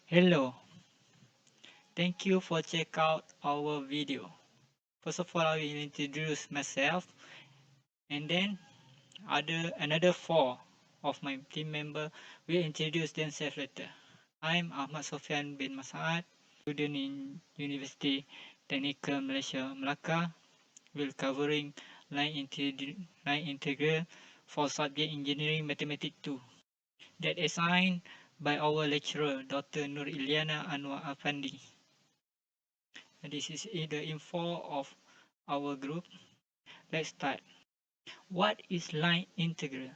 Hello, thank you for check out our video. First of all, I will introduce myself and then another four of my team member will introduce themselves later. I'm Ahmad Sofian bin Saad, student in University Technical Malaysia Melaka, will covering line integral for subject engineering mathematics 2 that assigned by our lecturer Dr. Nur Iliana Anwar Afandi. This is the info of our group. Let's start. What is line integral?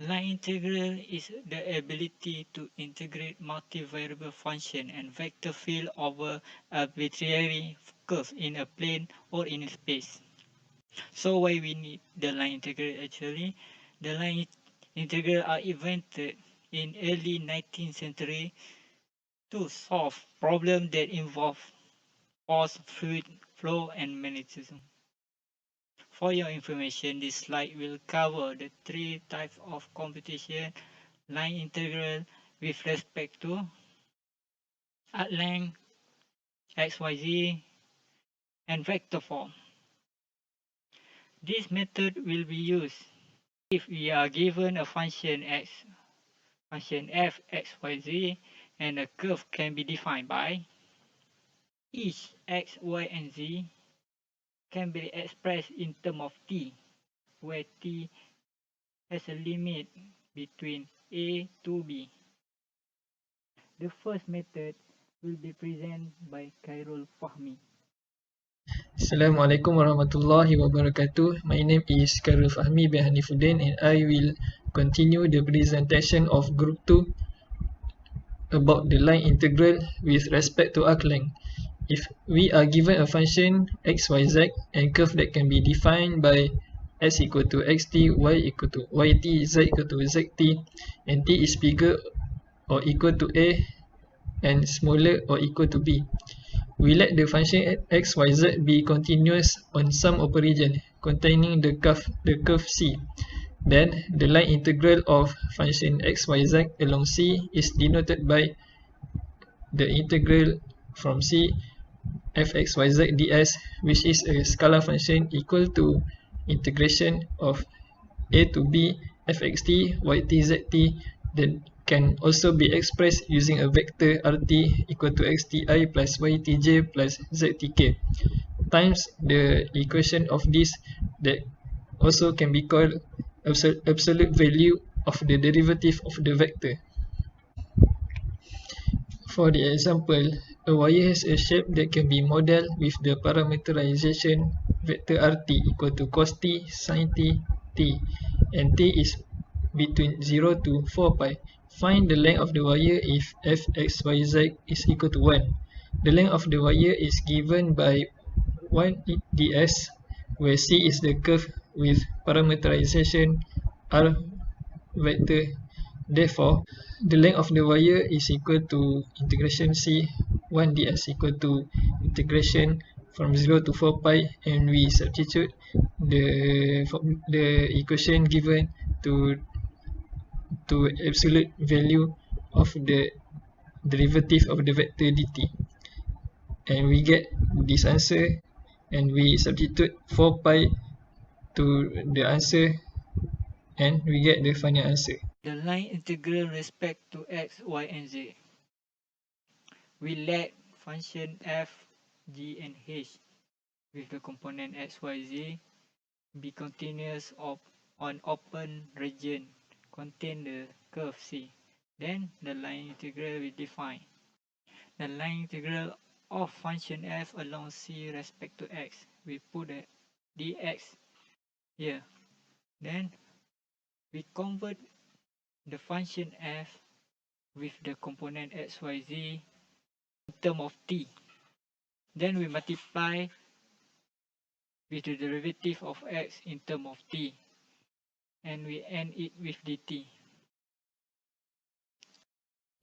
Line integral is the ability to integrate multivariable function and vector field over arbitrary curve in a plane or in space. So why we need the line integral actually? The line integral are invented in early 19th century to solve problems that involve force, fluid flow and magnetism. For your information, this slide will cover the three types of computation: line integral with respect to arc length, xyz, and vector form. This method will be used if we are given a function f x, y, z, and a curve can be defined by each x, y, and z can be expressed in terms of t, where t has a limit between a to b. The first method will be presented by Khairul Fahmi. Assalamualaikum warahmatullahi wabarakatuh. My name is Khairul Fahmi bin Hanifuddin and I will continue the presentation of Group 2 about the line integral with respect to arc length. If we are given a function x, y, z and curve that can be defined by x equal to xt, y equal to yt, z equal to zt, and t is bigger or equal to a and smaller or equal to b. We let the function x, y, z be continuous on some upper region containing the curve C. Then, the line integral of function x, y, z along C is denoted by the integral from C fx, y, z ds, which is a scalar function equal to integration of a to b fxt, yt, zt, that can also be expressed using a vector rt equal to xti plus ytj plus ztk times the equation of this that also can be called absolute value of the derivative of the vector. For the example, a wire has a shape that can be modeled with the parameterization vector rt equal to cos t, sin t, t, and t is between 0 to 4 pi. Find the length of the wire if f, x, y, z is equal to 1. The length of the wire is given by 1 ds, where c is the curve with parameterization r vector. Therefore, the length of the wire is equal to integration c 1 ds equal to integration from 0 to 4 pi, and we substitute the equation given to absolute value of the derivative of the vector dt, and we get this answer, and we substitute 4 pi to the answer and we get the final answer. The line integral respect to x, y, and z. We let function f, g, and h with the component x, y, z be continuous on open region contain the curve C. Then the line integral we define. The line integral of function f along C respect to x. We put the dx here. Then we convert the function f with the component x, y, z in term of t. Then we multiply with the derivative of x in term of t, and we end it with dt.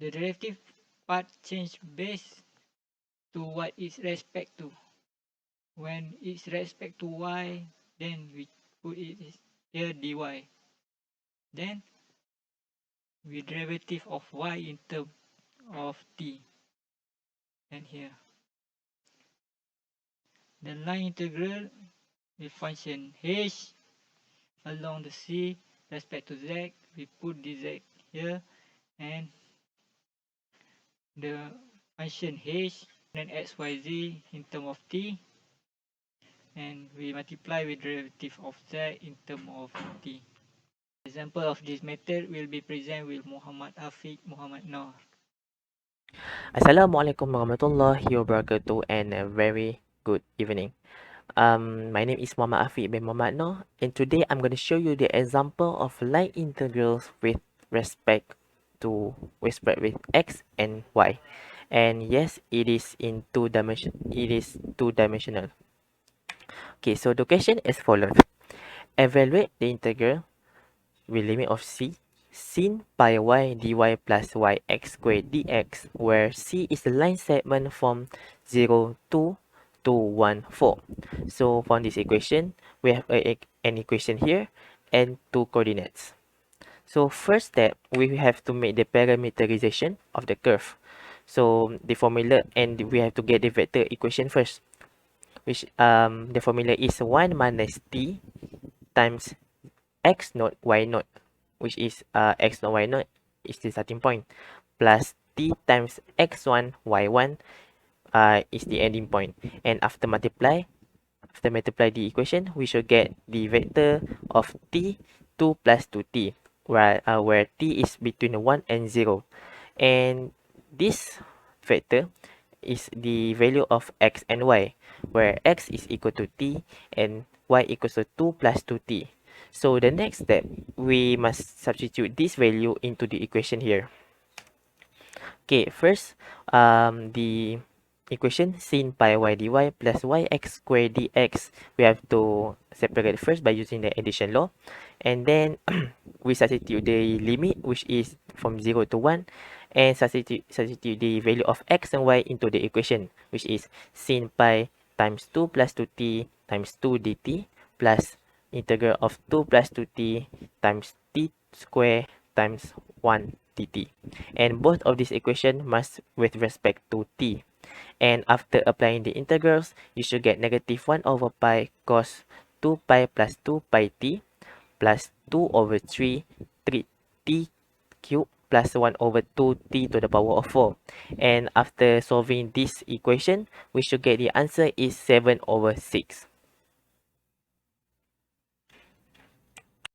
The derivative part change based to what is respect to. When it's respect to y, then we put it here dy. Then we derivative of y in term of t. And here, the line integral with function h along the c respect to z. We put dz here, and the function h and xyz in term of t, and we multiply with derivative of z in term of t. Example of this method will be present with Mohamad, Afiq, Mohamad Noor. Assalamualaikum warahmatullahi wabarakatuh and a very good evening. My name is Mohamad Afiq bin Mohamad Noor, and today I'm going to show you the example of line integrals with respect with x and y. And yes, it is in two dimension. It is two-dimensional. Okay, so the question is follows. Evaluate the integral with limit of c sin pi y dy plus yx squared dx, where c is the line segment from 0 to 214. So from this equation, we have an equation here and two coordinates. So first step, we have to make the parameterization of the curve. So the formula, and we have to get the vector equation first, which the formula is 1 minus t times x naught y naught, which is x naught y naught is the starting point, plus t times x1 y1 is the ending point. And after multiply the equation, we should get the vector of t 2 plus 2t, where t is between 1 and 0. And this vector is the value of x and y, where x is equal to t and y equals to 2 plus 2t. So the next step, we must substitute this value into the equation here. Okay, first, the equation sin pi y dy plus yx squared dx, we have to separate first by using the addition law. And then we substitute the limit, which is from 0 to 1, and substitute the value of x and y into the equation, which is sin pi times 2 plus 2t times 2 dt plus integral of 2 plus 2t times t square times 1 dt. And both of these equations must with respect to t. And after applying the integrals, you should get negative 1 over pi cos 2 pi plus 2 pi t plus 2 over 3 t cubed plus 1 over 2t to the power of 4. And after solving this equation, we should get the answer is 7 over 6.